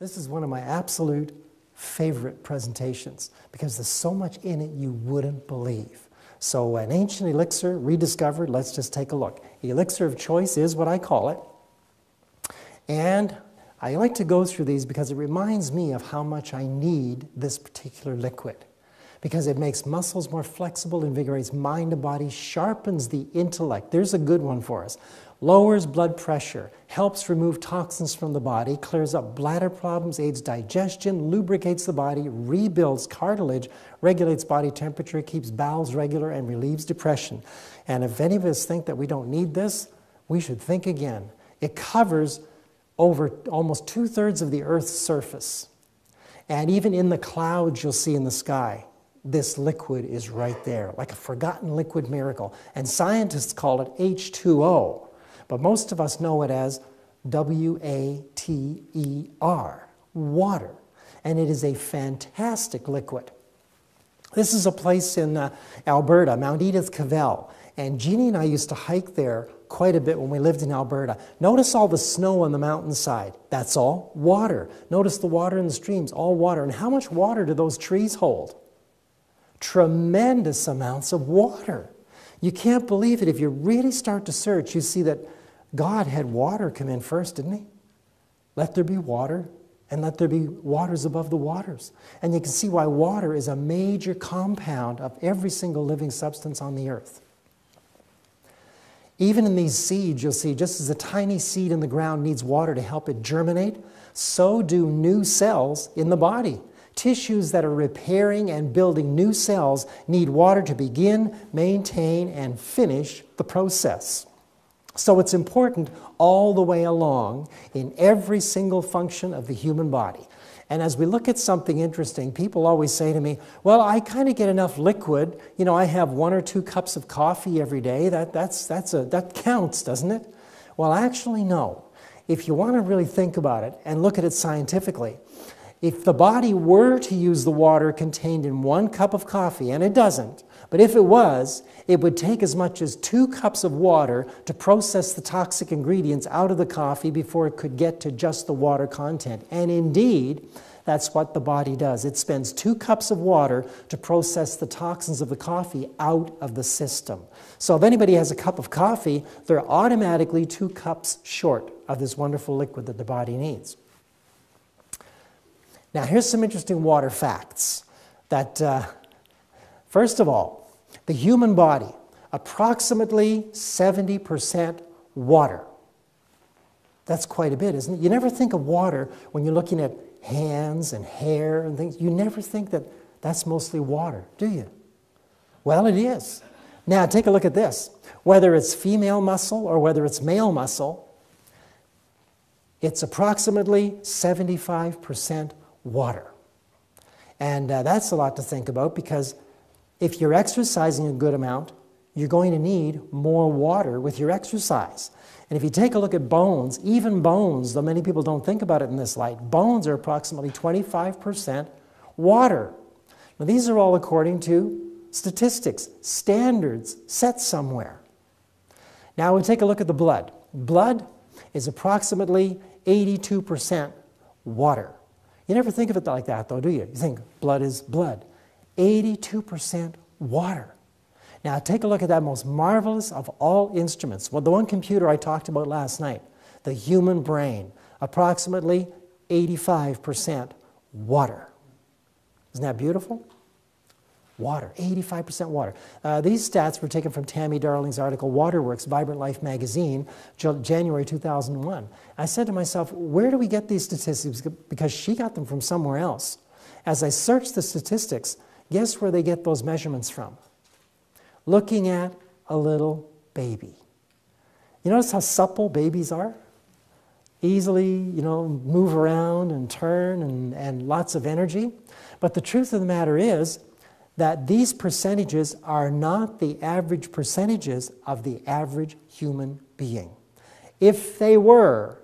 This is one of my absolute favorite presentations because there's so much in it you wouldn't believe. So an ancient elixir rediscovered, let's just take a look. Elixir of Choice is what I call it. And I like to go through these because it reminds me of how much I need this particular liquid. Because it makes muscles more flexible, invigorates mind and body, sharpens the intellect. There's a good one for us. Lowers blood pressure, helps remove toxins from the body, clears up bladder problems, aids digestion, lubricates the body, rebuilds cartilage, regulates body temperature, keeps bowels regular, and relieves depression. And if any of us think that we don't need this, we should think again. It covers over almost 2/3 of the Earth's surface. And even in the clouds you'll see in the sky, this liquid is right there, like a forgotten liquid miracle. And scientists call it H2O. But most of us know it as water, water. And it is a fantastic liquid. This is a place in Alberta, Mount Edith Cavell. And Jeannie and I used to hike there quite a bit when we lived in Alberta. Notice all the snow on the mountainside. That's all water. Notice the water in the streams, all water. And how much water do those trees hold? Tremendous amounts of water. You can't believe it. If you really start to search, you see that God had water come in first, didn't he? Let there be water, and let there be waters above the waters. And you can see why water is a major compound of every single living substance on the earth. Even in these seeds, you'll see, just as a tiny seed in the ground needs water to help it germinate, so do new cells in the body. Tissues that are repairing and building new cells need water to begin, maintain, and finish the process. So it's important all the way along in every single function of the human body. And as we look at something interesting, people always say to me, well, I kind of get enough liquid. You know, I have 1 or 2 cups of coffee every day. That counts, doesn't it? Well, actually, no. If you want to really think about it and look at it scientifically, if the body were to use the water contained in 1 cup of coffee, and it doesn't, but if it was, it would take as much as 2 cups of water to process the toxic ingredients out of the coffee before it could get to just the water content. And indeed, that's what the body does. It spends 2 cups of water to process the toxins of the coffee out of the system. So if anybody has a cup of coffee, they're automatically 2 cups short of this wonderful liquid that the body needs. Now, here's some interesting water facts that, first of all, the human body, approximately 70% water. That's quite a bit, isn't it? You never think of water when you're looking at hands and hair and things. You never think that that's mostly water, do you? Well, it is. Now, take a look at this. Whether it's female muscle or whether it's male muscle, it's approximately 75% water. And that's a lot to think about because if you're exercising a good amount, you're going to need more water with your exercise. And if you take a look at bones, even bones, though many people don't think about it in this light, bones are approximately 25% water. Now these are all according to statistics, standards set somewhere. Now we take a look at the blood. Blood is approximately 82% water. You never think of it like that though, do you? You think blood is blood. 82% water. Now take a look at that most marvelous of all instruments. Well, the one computer I talked about last night, the human brain, approximately 85% water. Isn't that beautiful? Water, 85% water. These stats were taken from Tammy Darling's article, Waterworks, Vibrant Life magazine, January 2001. I said to myself, where do we get these statistics? Because she got them from somewhere else. As I searched the statistics, guess where they get those measurements from? Looking at a little baby. You notice how supple babies are? Easily, move around and turn and lots of energy. But the truth of the matter is that these percentages are not the average percentages of the average human being. If they were,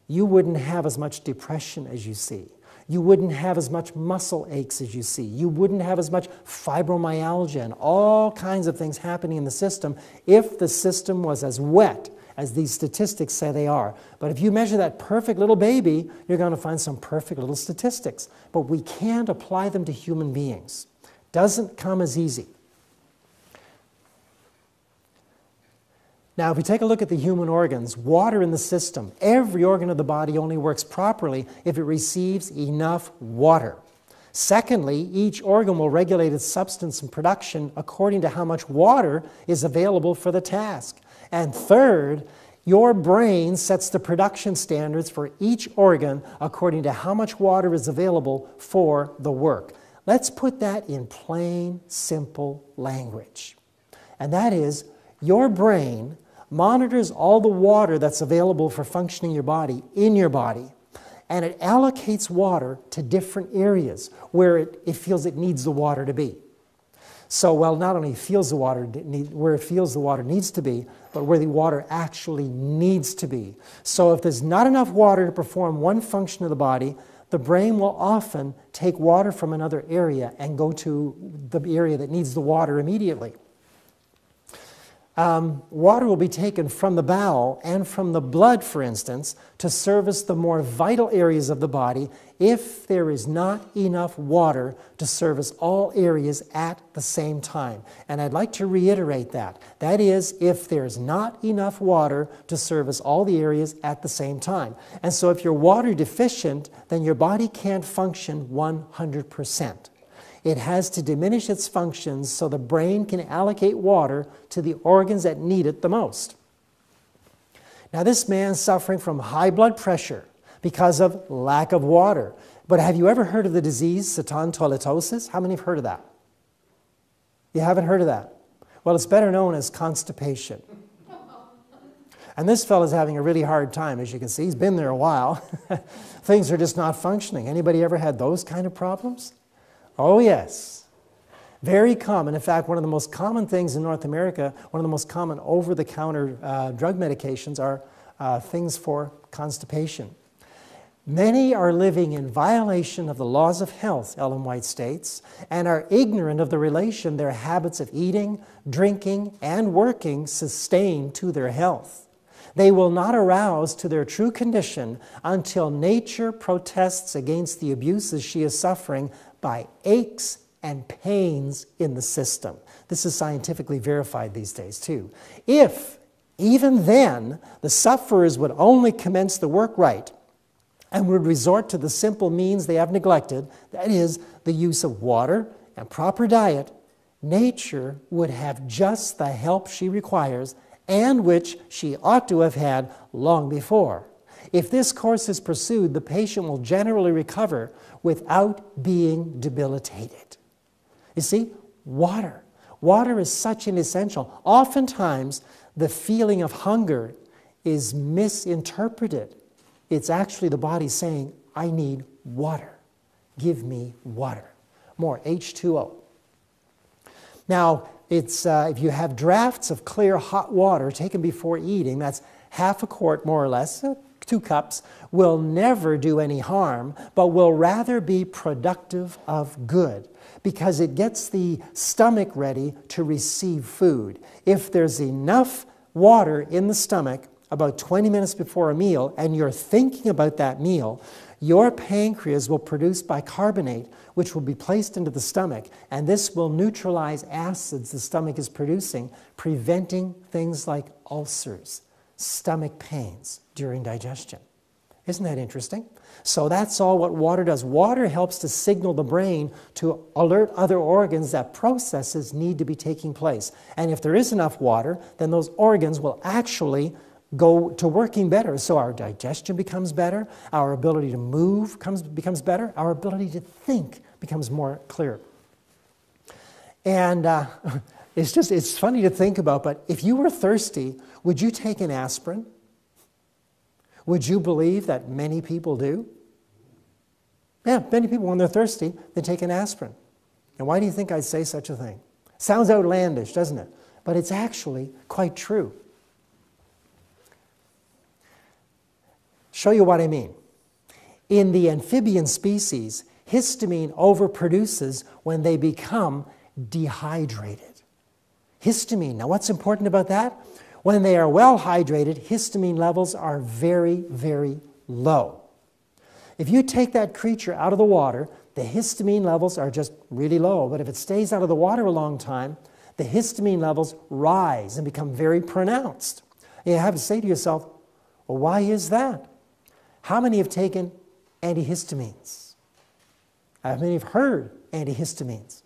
you wouldn't have as much depression as you see. You wouldn't have as much muscle aches as you see. You wouldn't have as much fibromyalgia and all kinds of things happening in the system if the system was as wet as these statistics say they are. But if you measure that perfect little baby, you're going to find some perfect little statistics. But we can't apply them to human beings. Doesn't come as easy. Now, if we take a look at the human organs, water in the system, every organ of the body only works properly if it receives enough water. Secondly, each organ will regulate its substance and production according to how much water is available for the task. And third, your brain sets the production standards for each organ according to how much water is available for the work. Let's put that in plain, simple language. And that is, your brain monitors all the water that's available for functioning your body in your body, and it allocates water to different areas where it feels it needs the water to be. So, well, not only feels the water where it feels the water needs to be, but where the water actually needs to be. So if there's not enough water to perform one function of the body, the brain will often take water from another area and go to the area that needs the water immediately. Water will be taken from the bowel and from the blood, for instance, to service the more vital areas of the body if there is not enough water to service all areas at the same time. And I'd like to reiterate that. That is, if there's not enough water to service all the areas at the same time. And so if you're water deficient, then your body can't function 100%. It has to diminish its functions so the brain can allocate water to the organs that need it the most. Now, this man's suffering from high blood pressure because of lack of water. But have you ever heard of the disease cetontolitosis? How many have heard of that? You haven't heard of that? Well, it's better known as constipation. And this fellow's having a really hard time, as you can see. He's been there a while. Things are just not functioning. Anybody ever had those kind of problems? Oh, yes. Very common. In fact, one of the most common things in North America, one of the most common over-the-counter drug medications are things for constipation. Many are living in violation of the laws of health, Ellen White states, and are ignorant of the relation their habits of eating, drinking, and working sustain to their health. They will not arouse to their true condition until nature protests against the abuses she is suffering by aches and pains in the system. This is scientifically verified these days too. If, even then, the sufferers would only commence the work right and would resort to the simple means they have neglected, that is, the use of water and proper diet, nature would have just the help she requires and which she ought to have had long before. If this course is pursued, the patient will generally recover without being debilitated. You see, water. Water is such an essential. Oftentimes, the feeling of hunger is misinterpreted. It's actually the body saying, I need water. Give me water. More H2O. Now, it's, if you have drafts of clear hot water taken before eating, that's half a quart more or less, 2 cups, will never do any harm, but will rather be productive of good because it gets the stomach ready to receive food. If there's enough water in the stomach about 20 minutes before a meal and you're thinking about that meal, your pancreas will produce bicarbonate, which will be placed into the stomach, and this will neutralize acids the stomach is producing, preventing things like ulcers, stomach pains during digestion. Isn't that interesting? So that's all what water does. Water helps to signal the brain to alert other organs that processes need to be taking place. And if there is enough water, then those organs will actually go to working better. So our digestion becomes better, our ability to move becomes better, our ability to think becomes more clear. And it's funny to think about, but if you were thirsty, would you take an aspirin? Would you believe that many people do? Yeah, many people, when they're thirsty, they take an aspirin. And why do you think I'd say such a thing? Sounds outlandish, doesn't it? But it's actually quite true. Show you what I mean. In the amphibian species, histamine overproduces when they become dehydrated. Histamine, now what's important about that? When they are well hydrated, histamine levels are very, very low. If you take that creature out of the water, the histamine levels are just really low. But if it stays out of the water a long time, the histamine levels rise and become very pronounced. And you have to say to yourself, well, why is that? How many have taken antihistamines? How many have heard antihistamines?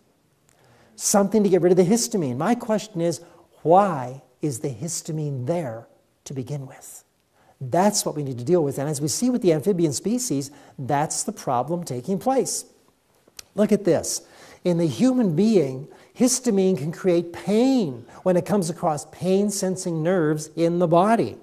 Something to get rid of the histamine. My question is, why is the histamine there to begin with? That's what we need to deal with. And as we see with the amphibian species, that's the problem taking place. Look at this. In the human being, histamine can create pain when it comes across pain-sensing nerves in the body.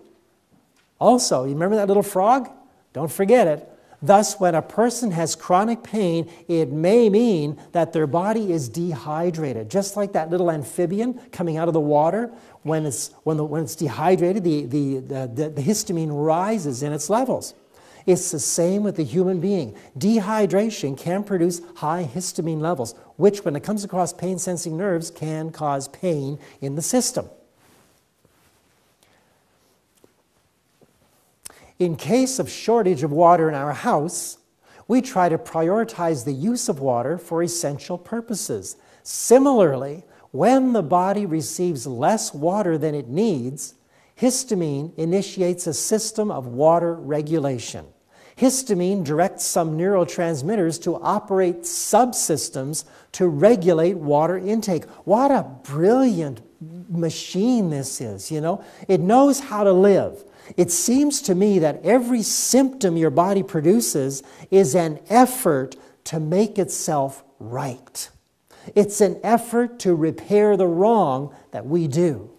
Also, you remember that little frog? Don't forget it. Thus, when a person has chronic pain, it may mean that their body is dehydrated. Just like that little amphibian coming out of the water, when it's dehydrated, the histamine rises in its levels. It's the same with the human being. Dehydration can produce high histamine levels, which, when it comes across pain-sensing nerves, can cause pain in the system. In case of shortage of water in our house, we try to prioritize the use of water for essential purposes. Similarly, when the body receives less water than it needs, histamine initiates a system of water regulation. Histamine directs some neurotransmitters to operate subsystems to regulate water intake. What a brilliant machine this is, you know. It knows how to live. It seems to me that every symptom your body produces is an effort to make itself right. It's an effort to repair the wrong that we do.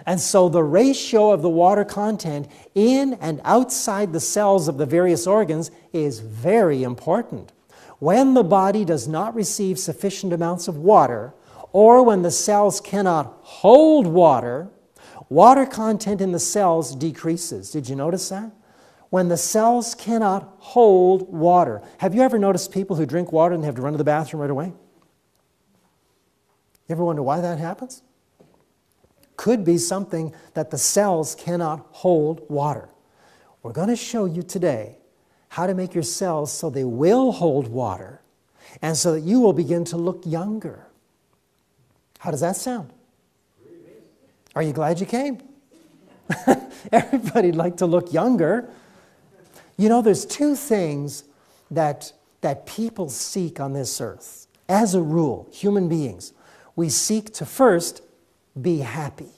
And so the ratio of the water content in and outside the cells of the various organs is very important. When the body does not receive sufficient amounts of water, or when the cells cannot hold water, water content in the cells decreases. Did you notice that? When the cells cannot hold water. Have you ever noticed people who drink water and have to run to the bathroom right away? You ever wonder why that happens? Could be something that the cells cannot hold water. We're going to show you today how to make your cells so they will hold water and so that you will begin to look younger. How does that sound? Are you glad you came? Everybody'd like to look younger. You know, there's two things that people seek on this earth. As a rule, human beings, we seek to first be happy.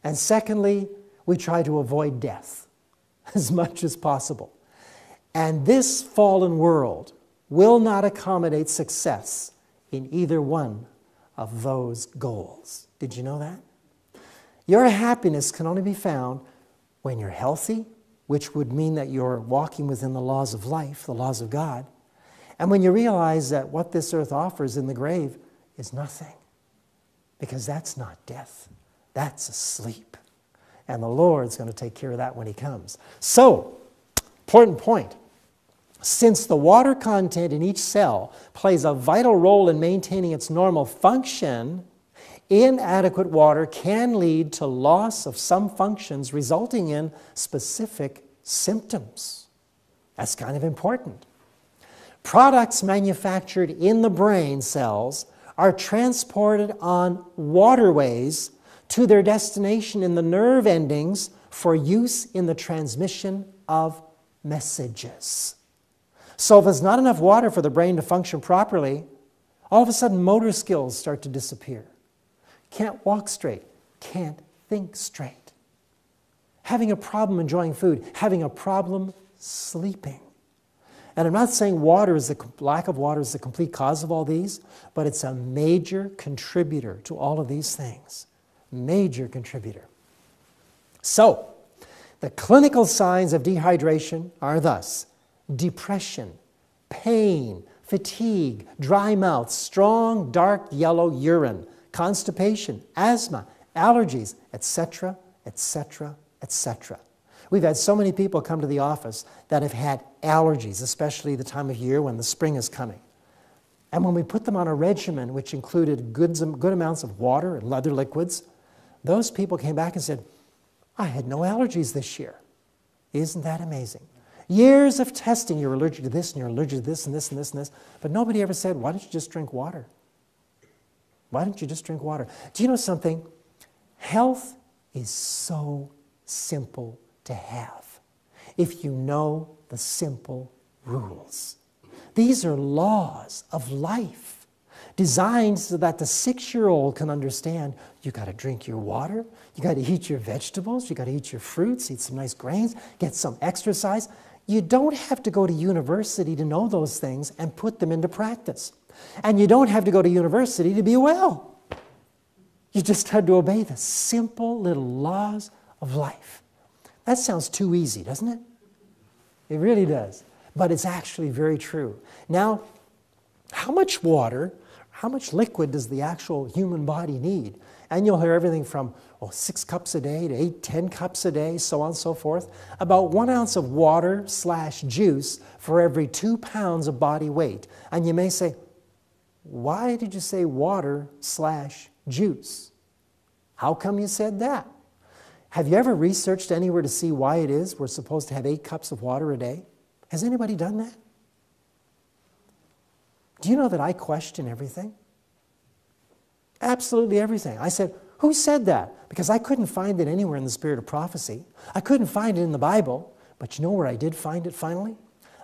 And secondly, we try to avoid death as much as possible. And this fallen world will not accommodate success in either one of those goals. Did you know that? Your happiness can only be found when you're healthy, which would mean that you're walking within the laws of life, the laws of God, and when you realize that what this earth offers in the grave is nothing, because that's not death, that's a sleep. And the Lord's going to take care of that when He comes. So, important point. Since the water content in each cell plays a vital role in maintaining its normal function, inadequate water can lead to loss of some functions, resulting in specific symptoms. That's kind of important. Products manufactured in the brain cells are transported on waterways to their destination in the nerve endings for use in the transmission of messages. So if there's not enough water for the brain to function properly, all of a sudden motor skills start to disappear. Can't walk straight, can't think straight. Having a problem enjoying food, having a problem sleeping. And I'm not saying lack of water is the complete cause of all these, but it's a major contributor to all of these things. Major contributor. So, the clinical signs of dehydration are thus: depression, pain, fatigue, dry mouth, strong dark yellow urine, constipation, asthma, allergies, etc., etc., etc. We've had so many people come to the office that have had allergies, especially the time of year when the spring is coming. And when we put them on a regimen which included good amounts of water and other liquids, Those people came back and said, I had no allergies this year. Isn't that amazing? Years of testing, you're allergic to this and you're allergic to this and this and this and this, but nobody ever said, why don't you just drink water? Why don't you just drink water? Do you know something? Health is so simple to have if you know the simple rules. These are laws of life designed so that the 6-year-old can understand you got to drink your water, you got to eat your vegetables, you got to eat your fruits, eat some nice grains, get some exercise. You don't have to go to university to know those things and put them into practice. And you don't have to go to university to be well. You just have to obey the simple little laws of life. That sounds too easy, doesn't it? It really does. But it's actually very true. Now, how much water, how much liquid does the actual human body need? And you'll hear everything from 6 cups a day to 8, 10 cups a day, so on and so forth. About 1 ounce of water/juice for every 2 pounds of body weight. And you may say, why did you say water/juice? How come you said that? Have you ever researched anywhere to see why it is we're supposed to have 8 cups of water a day? Has anybody done that? Do you know that I question everything? Absolutely everything. I said, who said that? Because I couldn't find it anywhere in the spirit of prophecy. I couldn't find it in the Bible. But you know where I did find it finally?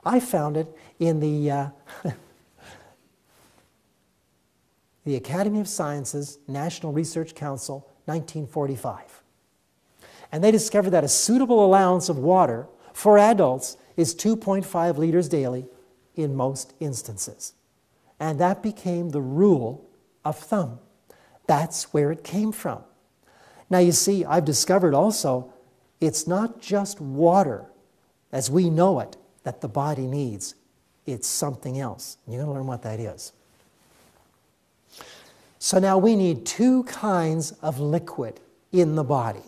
I found it in the the Academy of Sciences National Research Council, 1945. And they discovered that a suitable allowance of water for adults is 2.5 liters daily in most instances. And that became the rule of thumb. That's where it came from. Now you see, I've discovered also, it's not just water as we know it that the body needs. It's something else. You're going to learn what that is. So now we need 2 kinds of liquid in the body.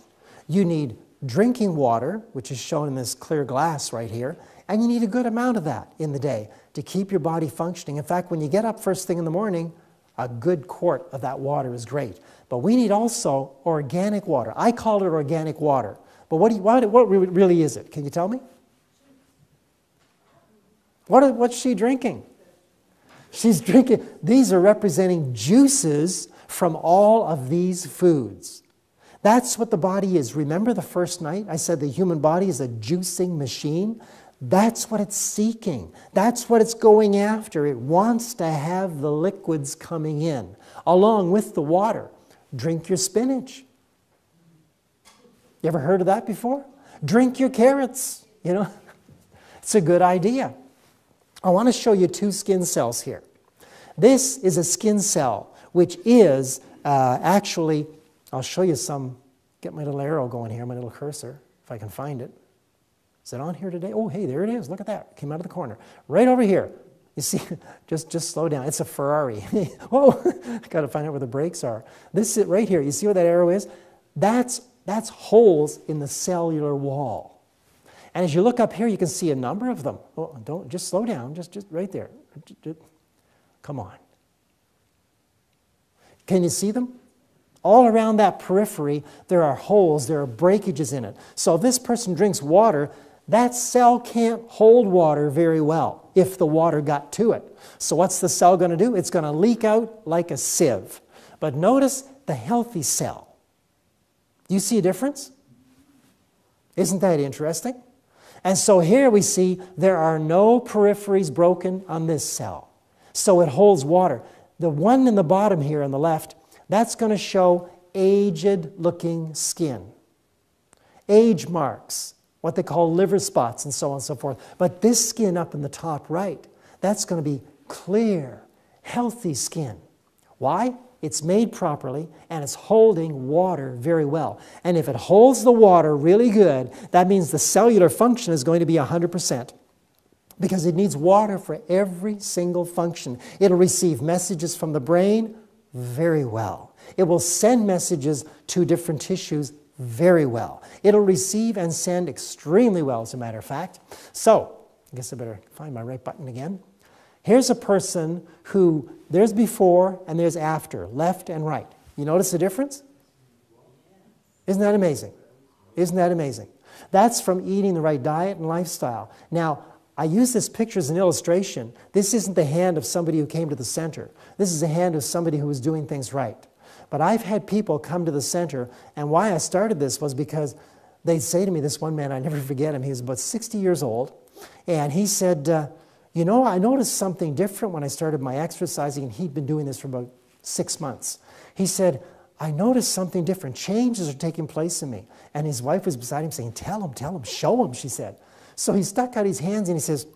You need drinking water, which is shown in this clear glass right here, and you need a good amount of that in the day to keep your body functioning. In fact, when you get up first thing in the morning, a good quart of that water is great. But we need also organic water. I call it organic water. But what really is it? Can you tell me? What's she drinking? She's drinking, these are representing juices from all of these foods. That's what the body is. Remember the first night I said the human body is a juicing machine? That's what it's seeking. That's what it's going after. It wants to have the liquids coming in, along with the water. Drink your spinach. You ever heard of that before? Drink your carrots. You know, it's a good idea. I want to show you 2 skin cells here. This is a skin cell, which is actually, I'll show you some, get my little arrow going here, my little cursor, if I can find it. Is it on here today? Oh, hey, there it is. Look at that. It came out of the corner. Right over here. You see, just slow down. It's a Ferrari. Whoa, I got to find out where the brakes are. This is it right here. You see where that arrow is? That's holes in the cellular wall. And as you look up here, you can see a number of them. Oh, don't, just slow down. Just right there. Come on. Can you see them? All around that periphery, there are holes, there are breakages in it. So if this person drinks water, that cell can't hold water very well if the water got to it. So what's the cell going to do? It's going to leak out like a sieve. But notice the healthy cell. Do you see a difference? Isn't that interesting? And so here we see there are no peripheries broken on this cell. So it holds water. The one in the bottom here on the left, that's going to show aged-looking skin. Age marks, what they call liver spots and so on and so forth. But this skin up in the top right, that's going to be clear, healthy skin. Why? It's made properly and it's holding water very well. And if it holds the water really good, that means the cellular function is going to be 100%. Because it needs water for every single function. It'll receive messages from the brain very well. It will send messages to different tissues very well. It'll receive and send extremely well, as a matter of fact. So, I guess I better find my right button again. Here's a person who, there's before and there's after, left and right. You notice the difference? Isn't that amazing? Isn't that amazing? That's from eating the right diet and lifestyle. Now, I use this picture as an illustration. This isn't the hand of somebody who came to the center. This is the hand of somebody who was doing things right. But I've had people come to the center, and why I started this was because they'd say to me, this one man, I never forget him, he was about 60 years old, and he said, you know, I noticed something different when I started my exercising, and he'd been doing this for about 6 months. He said, I noticed something different. Changes are taking place in me. And his wife was beside him saying, tell him, show him, she said. So he stuck out his hands and he says,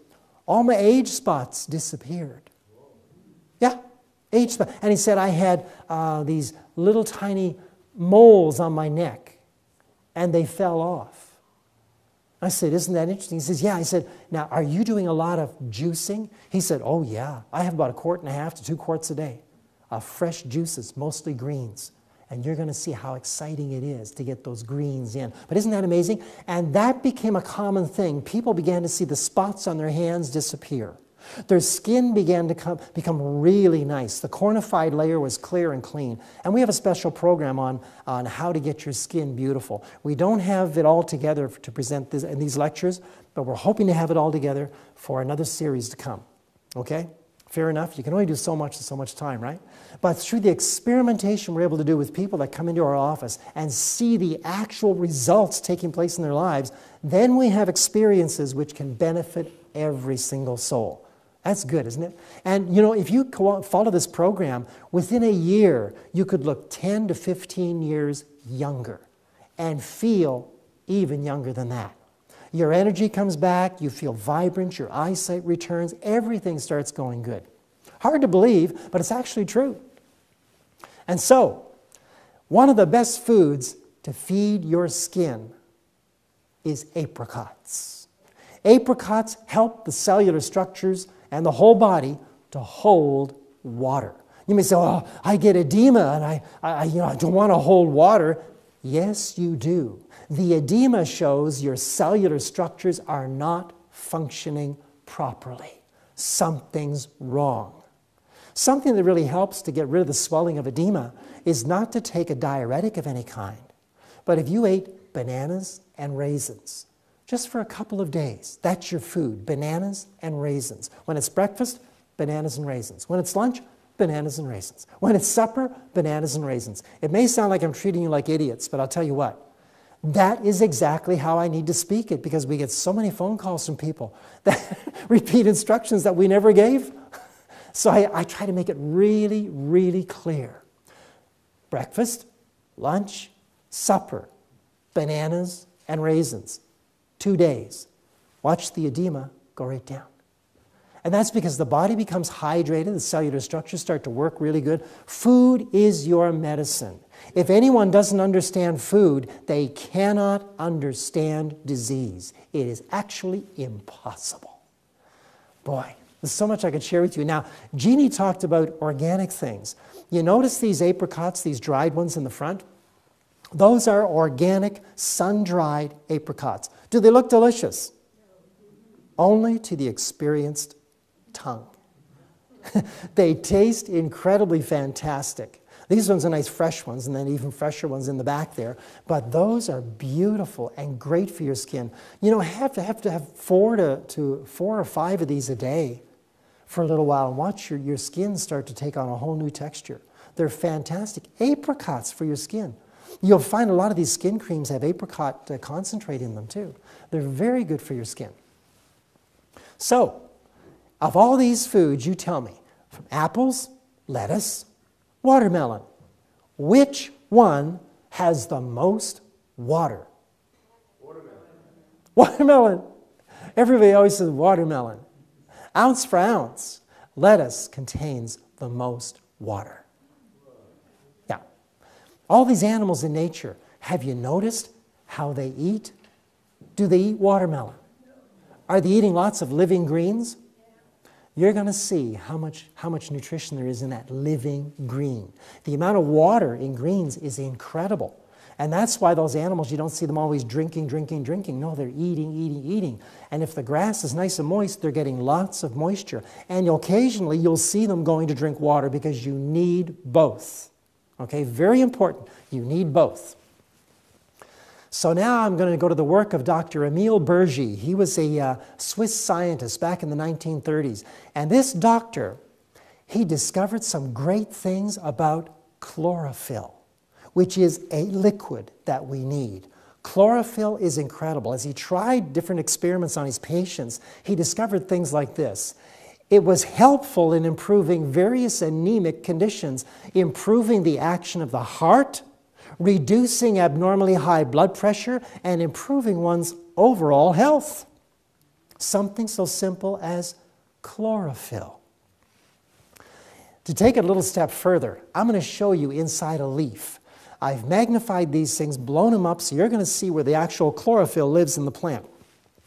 all my age spots disappeared. Yeah, age spots. And he said, I had these little tiny moles on my neck, and they fell off. I said, isn't that interesting? He says, yeah. I said, now, are you doing a lot of juicing? He said, oh, yeah. I have about 1.5 quarts to 2 quarts a day of fresh juices, mostly greens. And you're going to see how exciting it is to get those greens in. But isn't that amazing? And that became a common thing. People began to see the spots on their hands disappear. Their skin began to become really nice. The cornified layer was clear and clean. And we have a special program on how to get your skin beautiful. We don't have it all together to present this in these lectures, but we're hoping to have it all together for another series to come. Okay? Fair enough. You can only do so much in so much time, right? But through the experimentation we're able to do with people that come into our office and see the actual results taking place in their lives, then we have experiences which can benefit every single soul. That's good, isn't it? And, you know, if you follow this program, within a year, you could look 10 to 15 years younger and feel even younger than that. Your energy comes back, you feel vibrant, your eyesight returns, everything starts going good. Hard to believe, but it's actually true. And so, one of the best foods to feed your skin is apricots. Apricots help the cellular structures and the whole body to hold water. You may say, oh, I get edema and I don't want to hold water. Yes, you do. The edema shows your cellular structures are not functioning properly. Something's wrong. Something that really helps to get rid of the swelling of edema is not to take a diuretic of any kind, but if you ate bananas and raisins, just for a couple of days, that's your food, bananas and raisins. When it's breakfast, bananas and raisins. When it's lunch, bananas and raisins. When it's supper, bananas and raisins. It may sound like I'm treating you like idiots, but I'll tell you what. That is exactly how I need to speak it, because we get so many phone calls from people that repeat instructions that we never gave. So I try to make it really, really clear. Breakfast, lunch, supper, bananas and raisins. 2 days. Watch the edema go right down. And that's because the body becomes hydrated, the cellular structures start to work really good. Food is your medicine. If anyone doesn't understand food, they cannot understand disease. It is actually impossible. Boy, there's so much I could share with you. Now, Jeannie talked about organic things. You notice these apricots, these dried ones in the front? Those are organic, sun-dried apricots. Do they look delicious? Only to the experienced tongue. They taste incredibly fantastic. These ones are nice fresh ones, and then even fresher ones in the back there. But those are beautiful and great for your skin. You know, have to have 4 or 5 of these a day for a little while, and watch your skin start to take on a whole new texture. They're fantastic. Apricots for your skin. You'll find a lot of these skin creams have apricot concentrate in them too. They're very good for your skin. So, of all these foods, you tell me, from apples, lettuce, watermelon, which one has the most water? Watermelon. Watermelon. Everybody always says watermelon. Ounce for ounce, lettuce contains the most water. Yeah. All these animals in nature, have you noticed how they eat? Do they eat watermelon? Are they eating lots of living greens? You're going to see how much nutrition there is in that living green. The amount of water in greens is incredible. And that's why those animals, you don't see them always drinking. No, they're eating. And if the grass is nice and moist, they're getting lots of moisture. And occasionally, you'll see them going to drink water because you need both. Okay, very important. You need both. So now I'm going to go to the work of Dr. Emil Burgee. He was a Swiss scientist back in the 1930s. And this doctor, he discovered some great things about chlorophyll, which is a liquid that we need. Chlorophyll is incredible. As he tried different experiments on his patients, he discovered things like this. It was helpful in improving various anemic conditions, improving the action of the heart, reducing abnormally high blood pressure, and improving one's overall health. Something so simple as chlorophyll. To take it a little step further, I'm going to show you inside a leaf. I've magnified these things, blown them up, so you're going to see where the actual chlorophyll lives in the plant.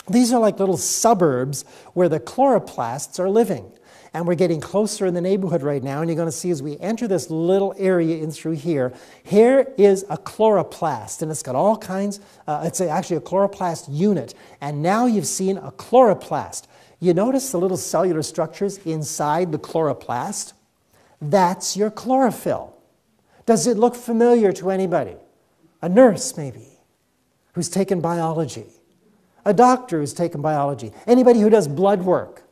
These are like little suburbs where the chloroplasts are living. And we're getting closer in the neighborhood right now, and you're going to see as we enter this little area in through here, here is a chloroplast, and it's got all kinds, it's actually a chloroplast unit. And now you've seen a chloroplast. You notice the little cellular structures inside the chloroplast? That's your chlorophyll. Does it look familiar to anybody? A nurse, maybe, who's taken biology. A doctor who's taken biology. Anybody who does blood work.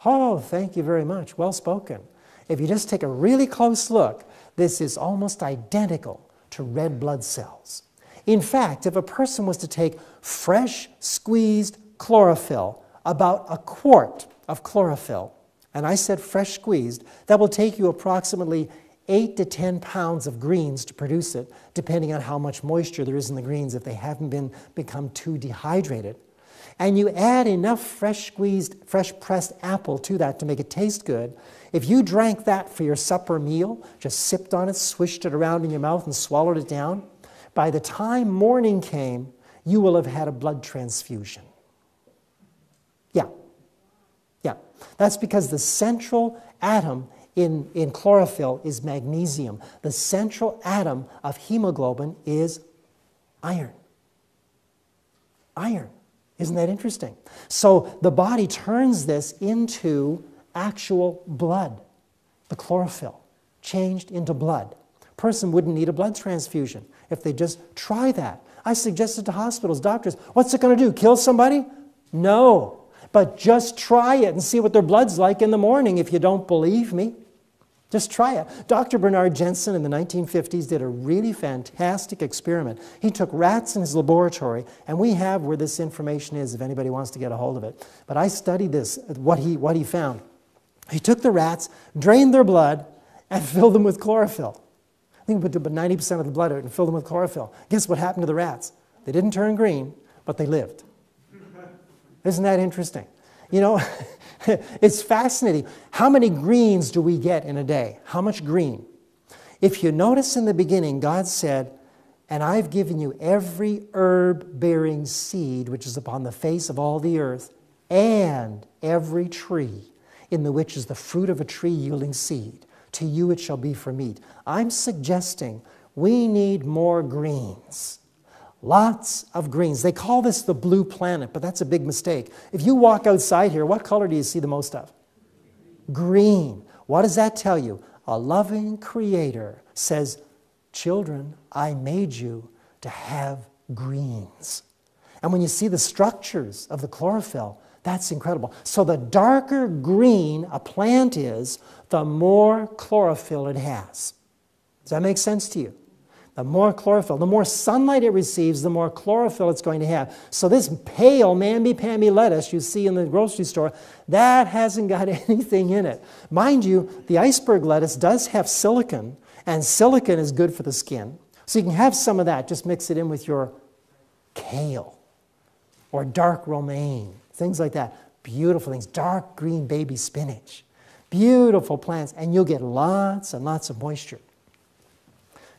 Oh, thank you very much. Well spoken. If you just take a really close look, this is almost identical to red blood cells. In fact, if a person was to take fresh squeezed chlorophyll, about a quart of chlorophyll, and I said fresh squeezed, that will take you approximately 8 to 10 pounds of greens to produce it, depending on how much moisture there is in the greens if they haven't become too dehydrated. And you add enough fresh squeezed, fresh pressed apple to that to make it taste good. If you drank that for your supper meal, just sipped on it, swished it around in your mouth and swallowed it down, by the time morning came, you will have had a blood transfusion. Yeah. That's because the central atom in chlorophyll is magnesium. The central atom of hemoglobin is iron. Iron. Isn't that interesting? So the body turns this into actual blood, the chlorophyll, changed into blood. A person wouldn't need a blood transfusion if they just try that. I suggested to hospitals, doctors, what's it going to do, kill somebody? No, but just try it and see what their blood's like in the morning if you don't believe me. Just try it. Dr. Bernard Jensen in the 1950s did a really fantastic experiment. He took rats in his laboratory, and we have where this information is if anybody wants to get a hold of it. But I studied this, what he found. He took the rats, drained their blood, and filled them with chlorophyll. I think he put about 90% of the blood out and filled them with chlorophyll. Guess what happened to the rats? They didn't turn green, but they lived. Isn't that interesting? You know, it's fascinating. How many greens do we get in a day? How much green? If you notice in the beginning, God said, and I've given you every herb-bearing seed which is upon the face of all the earth, and every tree in the which is the fruit of a tree yielding seed. To you it shall be for meat. I'm suggesting we need more greens. Lots of greens. They call this the blue planet, but that's a big mistake. If you walk outside here, what color do you see the most of? Green. What does that tell you? A loving creator says, children, I made you to have greens. And when you see the structures of the chlorophyll, that's incredible. So the darker green a plant is, the more chlorophyll it has. Does that make sense to you? The more chlorophyll, the more sunlight it receives, the more chlorophyll it's going to have. So this pale mamby-pamby lettuce you see in the grocery store, that hasn't got anything in it. Mind you, the iceberg lettuce does have silicon, and silicon is good for the skin. So you can have some of that. Just mix it in with your kale or dark romaine, things like that. Beautiful things. Dark green baby spinach. Beautiful plants, and you'll get lots and lots of moisture.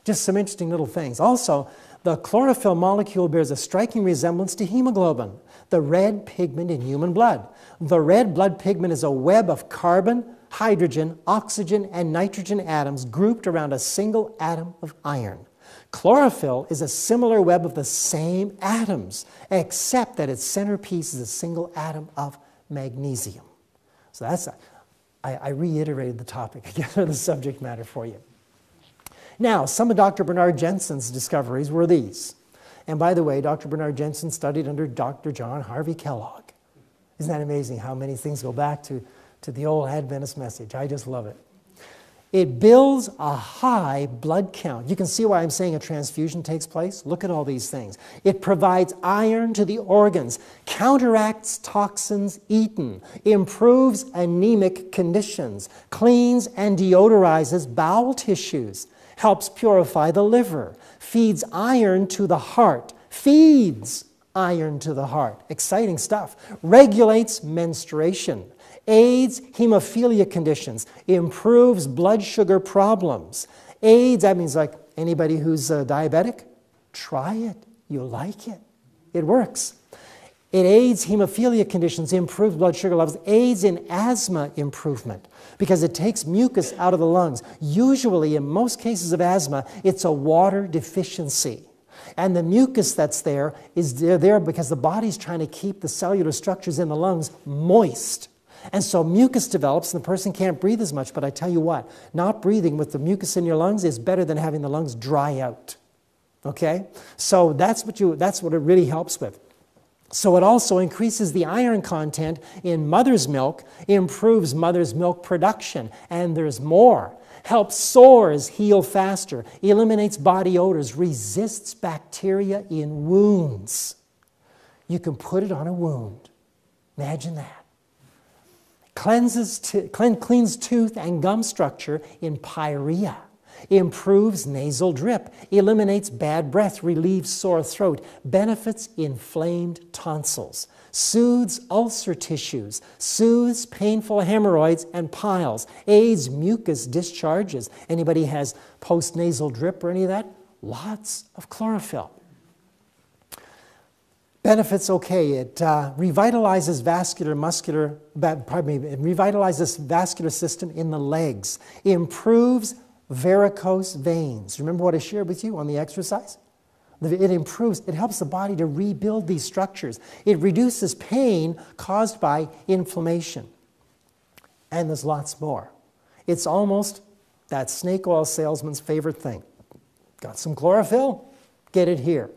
Just some interesting little things. Also, the chlorophyll molecule bears a striking resemblance to hemoglobin, the red pigment in human blood. The red blood pigment is a web of carbon, hydrogen, oxygen, and nitrogen atoms grouped around a single atom of iron. Chlorophyll is a similar web of the same atoms, except that its centerpiece is a single atom of magnesium. So that's, I reiterated the topic again, the subject matter for you. Now, some of Dr. Bernard Jensen's discoveries were these. And by the way, Dr. Bernard Jensen studied under Dr. John Harvey Kellogg. Isn't that amazing how many things go back to the old Adventist message? I just love it. It builds a high blood count. You can see why I'm saying a transfusion takes place. Look at all these things. It provides iron to the organs, counteracts toxins eaten, improves anemic conditions, cleans and deodorizes bowel tissues, helps purify the liver, feeds iron to the heart, feeds iron to the heart. Exciting stuff. Regulates menstruation, aids hemophilia conditions, improves blood sugar problems. Aids, that means like anybody who's diabetic, try it. You'll like it. It works. It aids hemophilia conditions, improves blood sugar levels, aids in asthma improvement because it takes mucus out of the lungs. Usually, in most cases of asthma, it's a water deficiency. And the mucus that's there is there because the body's trying to keep the cellular structures in the lungs moist. And so mucus develops and the person can't breathe as much. But I tell you what, not breathing with the mucus in your lungs is better than having the lungs dry out. Okay? So that's what it really helps with. So it also increases the iron content in mother's milk, improves mother's milk production, and there's more. Helps sores heal faster, eliminates body odors, resists bacteria in wounds. You can put it on a wound. Imagine that. Cleans tooth and gum structure in pyorrhea. Improves nasal drip, eliminates bad breath, relieves sore throat, benefits inflamed tonsils, soothes ulcer tissues, soothes painful hemorrhoids and piles, aids mucus discharges. Anybody has post-nasal drip or any of that? Lots of chlorophyll. Benefits, okay, it revitalizes revitalizes vascular system in the legs, improves varicose veins. Remember what I shared with you on the exercise? It improves, it helps the body to rebuild these structures. It reduces pain caused by inflammation. And there's lots more. It's almost that snake oil salesman's favorite thing. Got some chlorophyll? Get it here.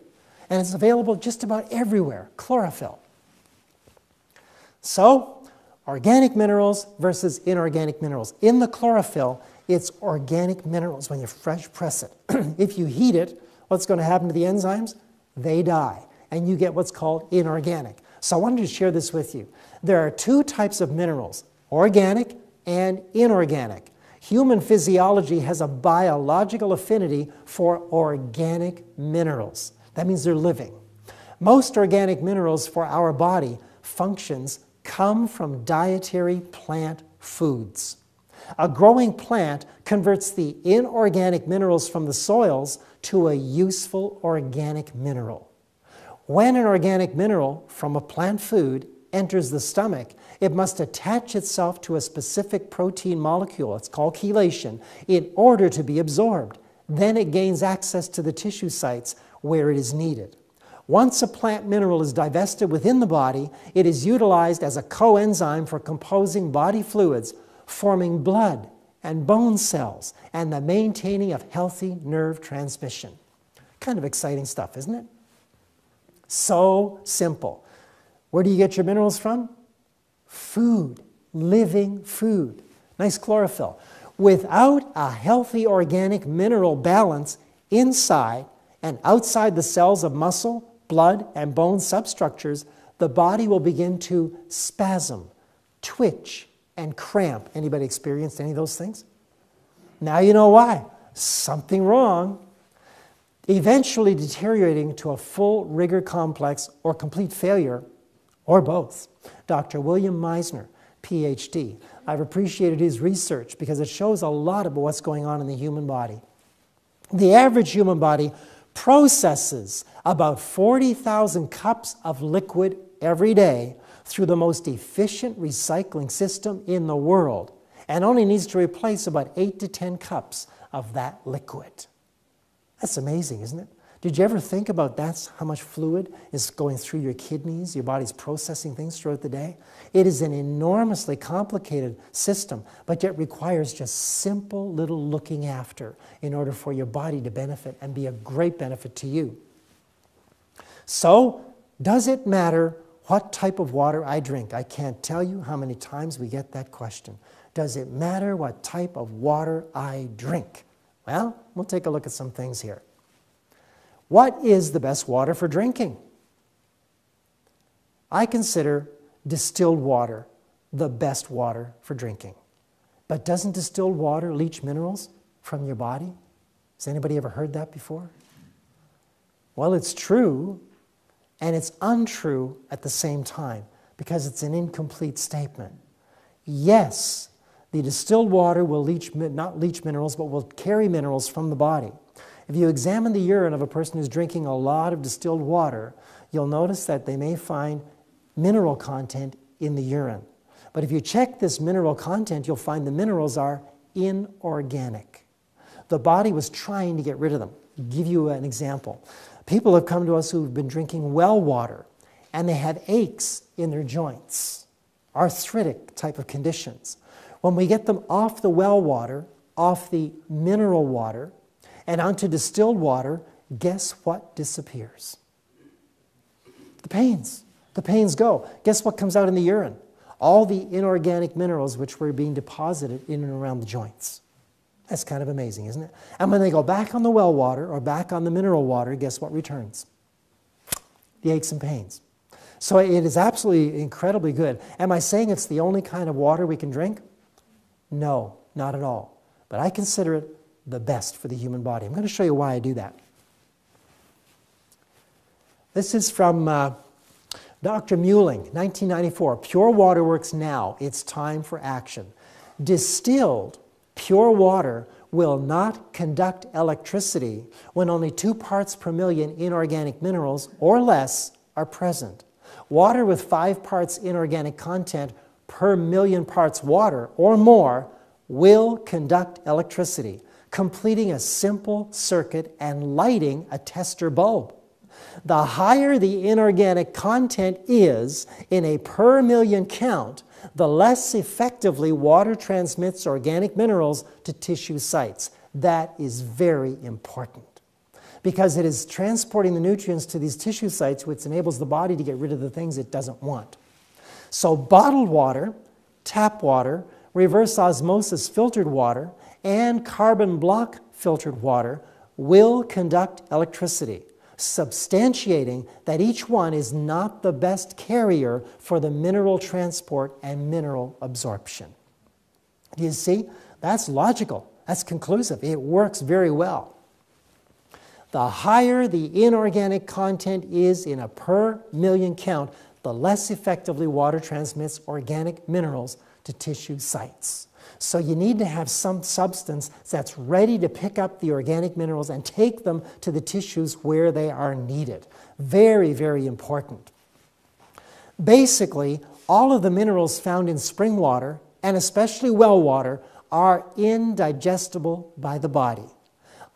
And it's available just about everywhere, chlorophyll. So, organic minerals versus inorganic minerals. In the chlorophyll, it's organic minerals when you fresh press it. If you heat it, what's going to happen to the enzymes? They die, and you get what's called inorganic. So I wanted to share this with you. There are two types of minerals, organic and inorganic. Human physiology has a biological affinity for organic minerals. That means they're living. Most organic minerals for our body functions come from dietary plant foods. A growing plant converts the inorganic minerals from the soils to a useful organic mineral. When an organic mineral from a plant food enters the stomach, it must attach itself to a specific protein molecule, it's called chelation, in order to be absorbed. Then it gains access to the tissue sites where it is needed. Once a plant mineral is divested within the body, it is utilized as a coenzyme for composing body fluids, forming blood and bone cells, and the maintaining of healthy nerve transmission. Kind of exciting stuff, isn't it? So simple. Where do you get your minerals from? Food, living food. Nice chlorophyll. Without a healthy organic mineral balance inside and outside the cells of muscle, blood, and bone substructures, the body will begin to spasm, twitch, and cramp. Anybody experienced any of those things? Now you know why. Something wrong. Eventually deteriorating to a full rigor complex or complete failure, or both. Dr. William Meisner, PhD. I've appreciated his research because it shows a lot about what's going on in the human body. The average human body processes about 40,000 cups of liquid every day through the most efficient recycling system in the world, and only needs to replace about 8 to 10 cups of that liquid. That's amazing, isn't it? Did you ever think about that's how much fluid is going through your kidneys, your body's processing things throughout the day? It is an enormously complicated system, but yet requires just simple little looking after in order for your body to benefit and be a great benefit to you. So, does it matter what type of water I drink? I can't tell you how many times we get that question. Does it matter what type of water I drink? Well, we'll take a look at some things here. What is the best water for drinking? I consider distilled water the best water for drinking. But doesn't distilled water leach minerals from your body? Has anybody ever heard that before? Well, it's true, and it's untrue at the same time, because it's an incomplete statement. Yes, the distilled water will not leach minerals, but will carry minerals from the body. If you examine the urine of a person who's drinking a lot of distilled water, you'll notice that they may find mineral content in the urine. But if you check this mineral content, you'll find the minerals are inorganic. The body was trying to get rid of them. I'll give you an example. People have come to us who've been drinking well water, and they have aches in their joints, arthritic type of conditions. When we get them off the well water, off the mineral water, and onto distilled water, guess what disappears? The pains. The pains go. Guess what comes out in the urine? All the inorganic minerals which were being deposited in and around the joints. That's kind of amazing, isn't it? And when they go back on the well water or back on the mineral water, guess what returns? The aches and pains. So it is absolutely incredibly good. Am I saying it's the only kind of water we can drink? No, not at all. But I consider it the best for the human body. I'm going to show you why I do that. This is from Dr. Muehling, 1994. Pure water works now. It's time for action. Distilled pure water will not conduct electricity when only 2 parts per million inorganic minerals or less are present. Water with 5 parts inorganic content per million parts water or more will conduct electricity, completing a simple circuit and lighting a tester bulb. The higher the inorganic content is in a per million count, the less effectively water transmits organic minerals to tissue sites. That is very important, because it is transporting the nutrients to these tissue sites, which enables the body to get rid of the things it doesn't want. So bottled water, tap water, reverse osmosis filtered water, and carbon block filtered water will conduct electricity, substantiating that each one is not the best carrier for the mineral transport and mineral absorption. Do you see? That's logical. That's conclusive. It works very well. The higher the inorganic content is in a per million count, the less effectively water transmits organic minerals to tissue sites. So you need to have some substance that's ready to pick up the organic minerals and take them to the tissues where they are needed. Very, very important. Basically, all of the minerals found in spring water, and especially well water, are indigestible by the body.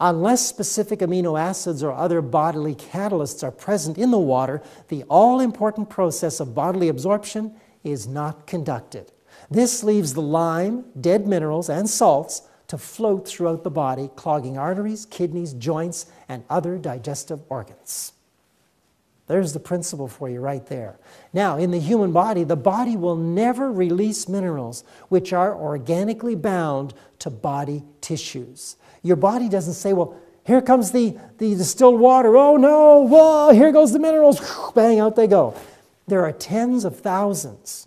Unless specific amino acids or other bodily catalysts are present in the water, the all-important process of bodily absorption is not conducted. This leaves the lime, dead minerals, and salts to float throughout the body, clogging arteries, kidneys, joints, and other digestive organs. There's the principle for you right there. Now, in the human body, the body will never release minerals which are organically bound to body tissues. Your body doesn't say, well, here comes the distilled water. Oh no, whoa, here goes the minerals. Bang, out they go. There are tens of thousands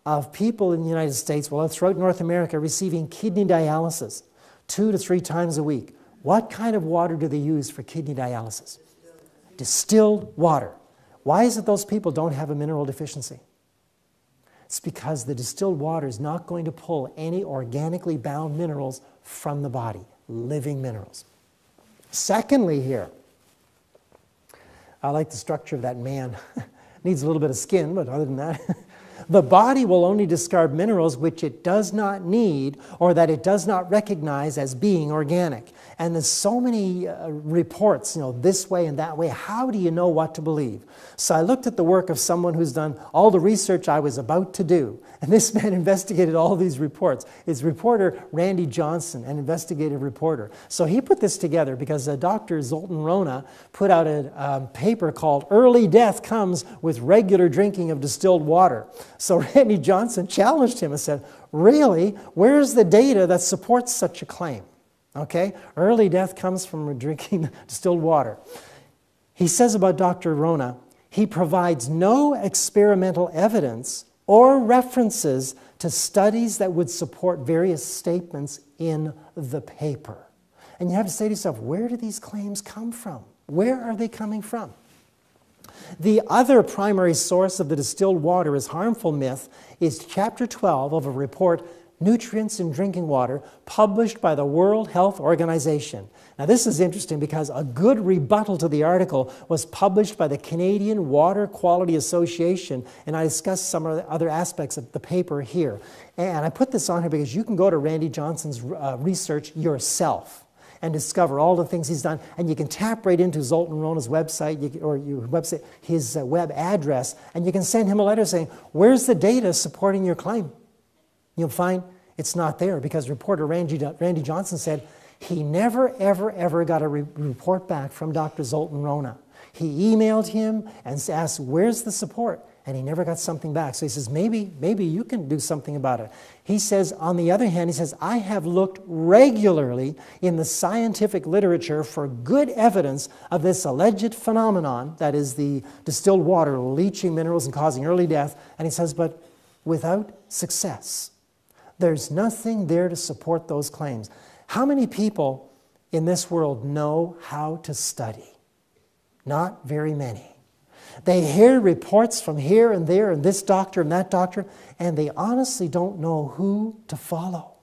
of people in the United States, well, throughout North America, receiving kidney dialysis 2 to 3 times a week. What kind of water do they use for kidney dialysis? Distilled water. Why is it those people don't have a mineral deficiency? It's because the distilled water is not going to pull any organically bound minerals from the body, living minerals. Secondly here, I like the structure of that man. Needs a little bit of skin, but other than that, The body will only discard minerals which it does not need or that it does not recognize as being organic. And there's so many reports, this way and that way. How do you know what to believe? So I looked at the work of someone who's done all the research I was about to do. And this man investigated all these reports. It's reporter Randy Johnson, an investigative reporter. So he put this together because Dr. Zoltan Rona put out a paper called Early Death Comes with Regular Drinking of Distilled Water. So Randy Johnson challenged him and said, really? Where's the data that supports such a claim? Okay, early death comes from drinking distilled water. He says about Dr. Rona, he provides no experimental evidence or references to studies that would support various statements in the paper. And you have to say to yourself, where do these claims come from? Where are they coming from? The other primary source of the distilled water is harmful myth is Chapter 12 of a report, Nutrients in Drinking Water, published by the World Health Organization. Now this is interesting because a good rebuttal to the article was published by the Canadian Water Quality Association, and I discussed some of the other aspects of the paper here. And I put this on here because you can go to Randy Johnson's research yourself and discover all the things he's done, and you can tap right into Zoltan Rona's website, or your website, his web address, and you can send him a letter saying, where's the data supporting your claim? You'll find it's not there because reporter Randy Johnson said he never, ever got a report back from Dr. Zoltan Rona. He emailed him and asked, where's the support? And he never got something back. So he says, maybe you can do something about it. He says, on the other hand, he says, I have looked regularly in the scientific literature for good evidence of this alleged phenomenon, that is the distilled water leaching minerals and causing early death. And he says, but without success. There's nothing there to support those claims. How many people in this world know how to study? Not very many. They hear reports from here and there and this doctor and that doctor, and they honestly don't know who to follow.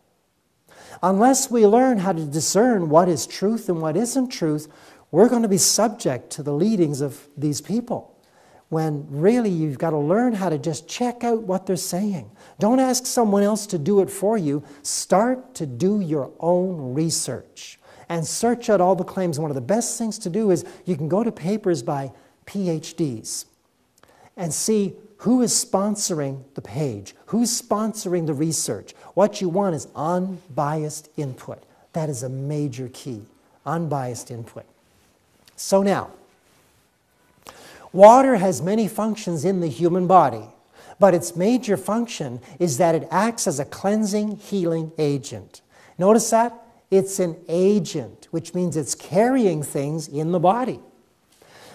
Unless we learn how to discern what is truth and what isn't truth, we're going to be subject to the leadings of these people. When really you've got to learn how to just check out what they're saying. Don't ask someone else to do it for you. Start to do your own research and search out all the claims. One of the best things to do is you can go to papers by PhDs and see who is sponsoring the page, who's sponsoring the research. What you want is unbiased input. That is a major key, unbiased input. So now, water has many functions in the human body, but its major function is that it acts as a cleansing, healing agent. Notice that? It's an agent, which means it's carrying things in the body.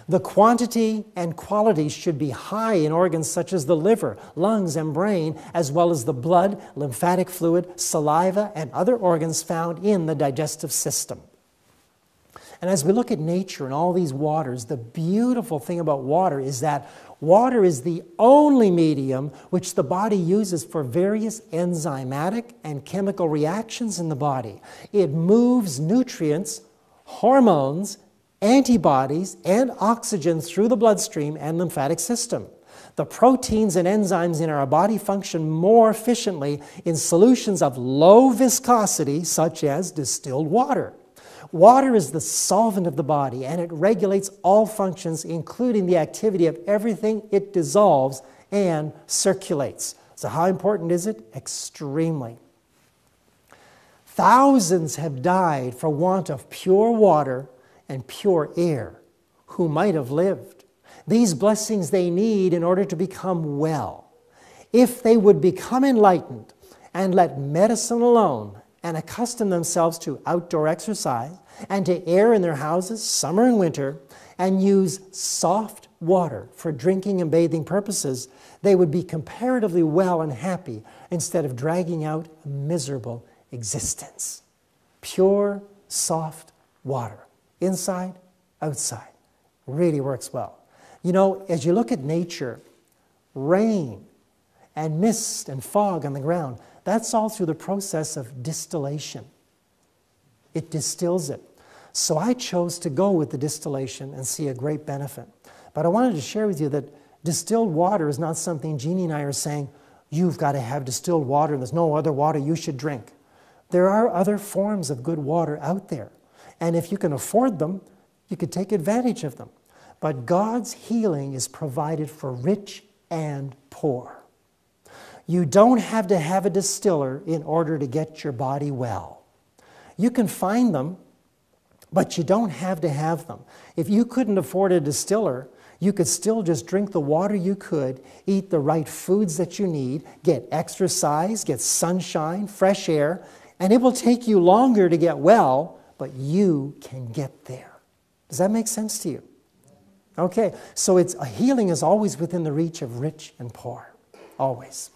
The quantity and quality should be high in organs such as the liver, lungs, and brain, as well as the blood, lymphatic fluid, saliva, and other organs found in the digestive system. And as we look at nature and all these waters, the beautiful thing about water is that water is the only medium which the body uses for various enzymatic and chemical reactions in the body. It moves nutrients, hormones, antibodies, and oxygen through the bloodstream and lymphatic system. The proteins and enzymes in our body function more efficiently in solutions of low viscosity, such as distilled water. Water is the solvent of the body, and it regulates all functions, including the activity of everything it dissolves and circulates. So how important is it? Extremely. Thousands have died for want of pure water and pure air who might have lived. These blessings they need in order to become well. If they would become enlightened and let medicine alone and accustom themselves to outdoor exercise and to air in their houses, summer and winter, and use soft water for drinking and bathing purposes, they would be comparatively well and happy instead of dragging out a miserable existence. Pure, soft water. Inside, outside. Really works well. You know, as you look at nature, rain and mist and fog on the ground, that's all through the process of distillation. It distills it. So I chose to go with the distillation and see a great benefit. But I wanted to share with you that Distilled water is not something Jeannie and I are saying, you've got to have distilled water and there's no other water you should drink. There are other forms of good water out there. And if you can afford them, you could take advantage of them. But God's healing is provided for rich and poor. You don't have to have a distiller in order to get your body well. You can find them, but you don't have to have them. If you couldn't afford a distiller, you could still just drink the water you could, eat the right foods that you need, get exercise, get sunshine, fresh air, and it will take you longer to get well, but you can get there. Does that make sense to you? Okay, so healing is always within the reach of rich and poor, always.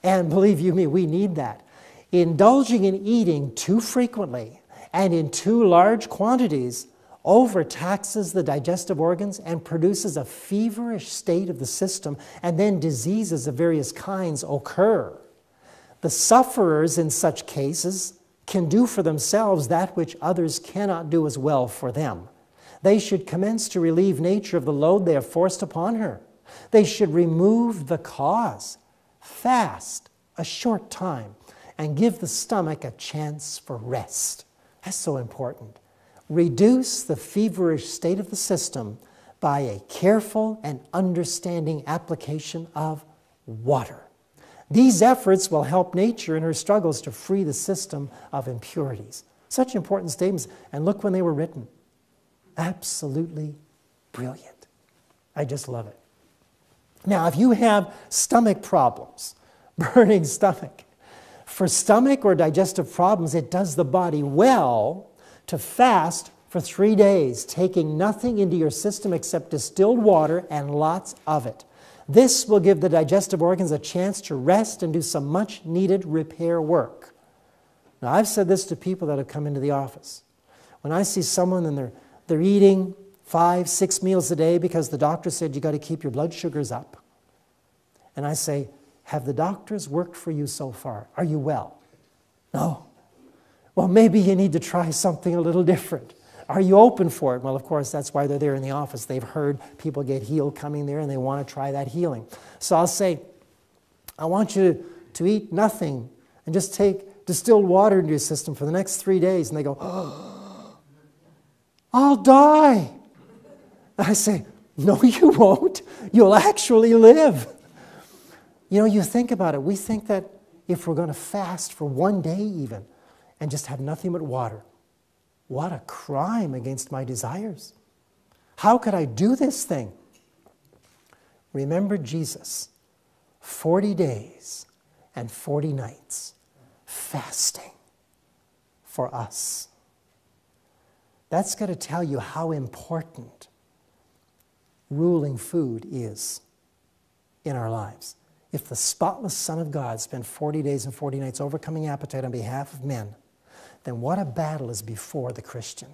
And believe you me, we need that. Indulging in eating too frequently and in too large quantities overtaxes the digestive organs and produces a feverish state of the system, and then diseases of various kinds occur. The sufferers in such cases can do for themselves that which others cannot do as well for them. They should commence to relieve nature of the load they have forced upon her. They should remove the cause, fast a short time, and give the stomach a chance for rest. That's so important. Reduce the feverish state of the system by a careful and understanding application of water. These efforts will help nature in her struggles to free the system of impurities. Such important statements, and look when they were written. Absolutely brilliant. I just love it. Now, if you have stomach problems, burning stomach, for stomach or digestive problems, it does the body well to fast for 3 days, taking nothing into your system except distilled water and lots of it. This will give the digestive organs a chance to rest and do some much needed repair work. Now, I've said this to people that have come into the office. When I see someone and they're eating 5, 6 meals a day because the doctor said you got to keep your blood sugars up. And I say, have the doctors worked for you so far? Are you well? No. Well, maybe you need to try something a little different. Are you open for it? Well, of course, that's why they're there in the office. They've heard people get healed coming there and they want to try that healing. So I'll say, I want you to eat nothing and just take distilled water into your system for the next 3 days. And they go, oh, I'll die. I say, no, you won't. You'll actually live. You know, you think about it. We think that if we're going to fast for 1 day even and just have nothing but water, what a crime against my desires. How could I do this thing? Remember Jesus, 40 days and 40 nights fasting for us. That's going to tell you how important ruling food is in our lives. If the spotless Son of God spent 40 days and 40 nights overcoming appetite on behalf of men, then what a battle is before the Christian.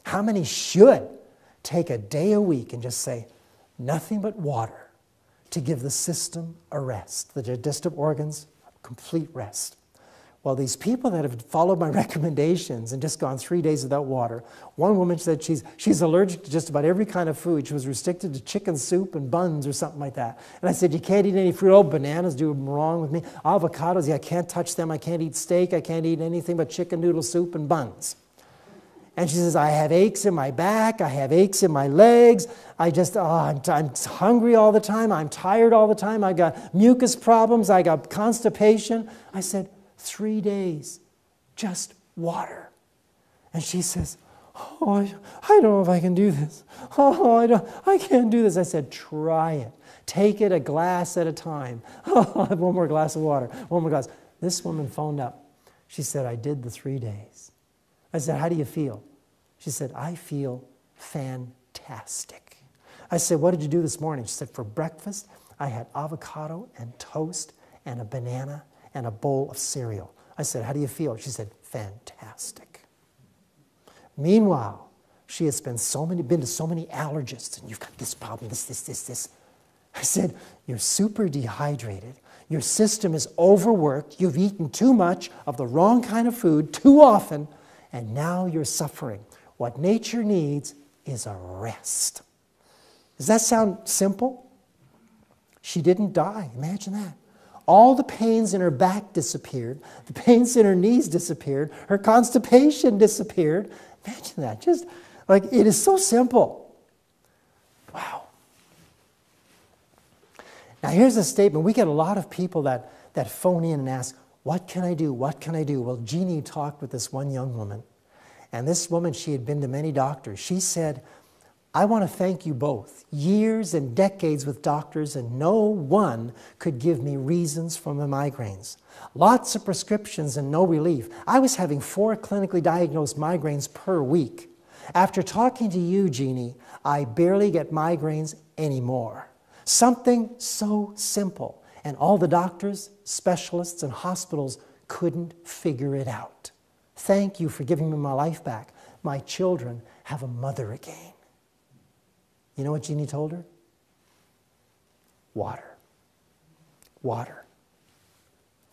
How many should take a day a week and just say, nothing but water to give the system a rest, the digestive organs complete rest? Well, these people that have followed my recommendations and just gone 3 days without water, one woman said she's allergic to just about every kind of food. She was restricted to chicken soup and buns or something like that. And I said, you can't eat any fruit. Oh, bananas do wrong with me. Avocados, yeah, I can't touch them. I can't eat steak. I can't eat anything but chicken noodle soup and buns. And she says, I have aches in my back. I have aches in my legs. I'm hungry all the time. I'm tired all the time. I got mucus problems. I got constipation. I said, 3 days, just water. And she says, oh, I don't know if I can do this. Oh, I can't do this. I said, try it. Take it a glass at a time. Oh, I'll have one more glass of water, one more glass. This woman phoned up. She said, I did the 3 days. I said, how do you feel? She said, I feel fantastic. I said, what did you do this morning? She said, for breakfast, I had avocado and toast and a banana and a bowl of cereal. I said, how do you feel? She said, fantastic. Meanwhile, she has been to so many allergists, and you've got this problem, this. I said, you're super dehydrated. Your system is overworked. You've eaten too much of the wrong kind of food too often, and now you're suffering. What nature needs is a rest. Does that sound simple? She didn't die. Imagine that. All the pains in her back disappeared. The pains in her knees disappeared. Her constipation disappeared. Imagine that. Just like, it is so simple. Wow. Now here's a statement. We get a lot of people that phone in and ask, what can I do? What can I do? Well, Jeannie talked with this one young woman. And this woman, she had been to many doctors. She said, I want to thank you both. Years and decades with doctors, and no one could give me reasons for my migraines. Lots of prescriptions and no relief. I was having 4 clinically diagnosed migraines per week. After talking to you, Jeannie, I barely get migraines anymore. Something so simple. And all the doctors, specialists, and hospitals couldn't figure it out. Thank you for giving me my life back. My children have a mother again. You know what Jeannie told her? Water. Water.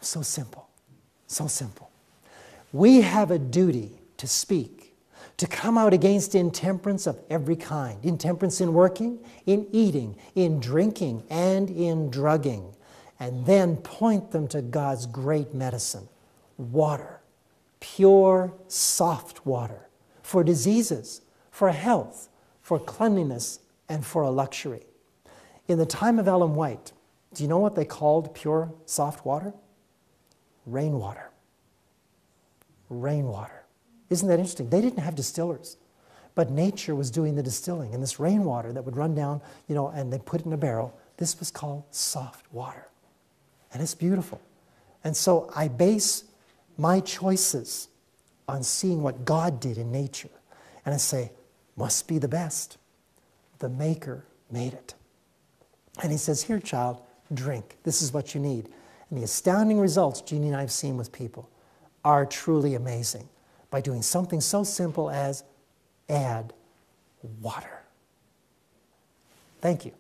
So simple. So simple. We have a duty to speak, to come out against intemperance of every kind. Intemperance in working, in eating, in drinking, and in drugging. And then point them to God's great medicine, water. Pure, soft water. For diseases, for health, for cleanliness, and for a luxury. In the time of Ellen White, do you know what they called pure, soft water? Rainwater. Rainwater. Isn't that interesting? They didn't have distillers, but nature was doing the distilling. And this rainwater that would run down, and they put it in a barrel, this was called soft water. And it's beautiful. And so I base my choices on seeing what God did in nature. And I say, must be the best. The Maker made it. And he says, here, child, drink. This is what you need. And the astounding results Jeannie and I have seen with people are truly amazing by doing something so simple as add water. Thank you.